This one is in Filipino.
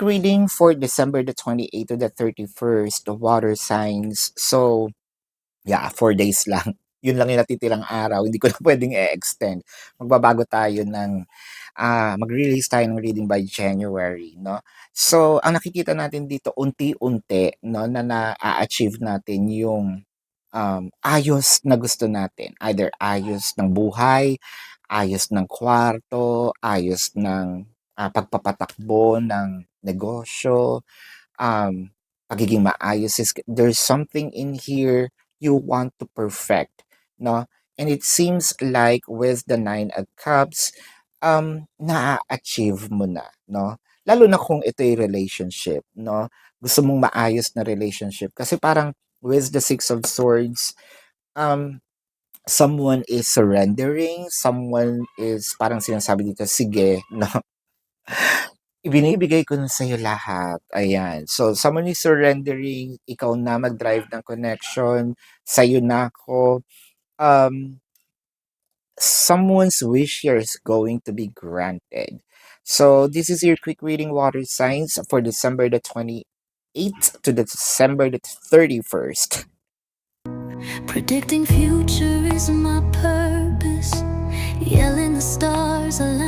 Reading for December the 28th to the 31st, the water signs. So, yeah, 4 days lang. Yun lang yung natitirang araw. Hindi ko na pwedeng i-extend. Magbabago tayo ng, mag-release tayo ng reading by January, no? So, ang nakikita natin dito, unti-unti, no, na na-achieve natin yung ayos na gusto natin. Either ayos ng buhay, ayos ng kwarto, ayos ng pagpapatakbo ng negosyo, um, pagiging maayos is there's something in here you want to perfect, no? And it seems like with the Nine of Cups, na-achieve mo na, no? Lalo na kung ito'y relationship, no? Gusto mong maayos na relationship. Kasi parang with the Six of Swords, um, someone is surrendering, someone is parang sinasabi dito, sige, no? Ibinibigay ko na sa'yo lahat, ayan. So, someone is surrendering, ikaw na mag-drive ng connection, sa'yo na ako. Someone's wish here is going to be granted. So, this is your quick reading water signs for December the 28th to December the 31st. Predicting future is my purpose. Yelling the stars alive.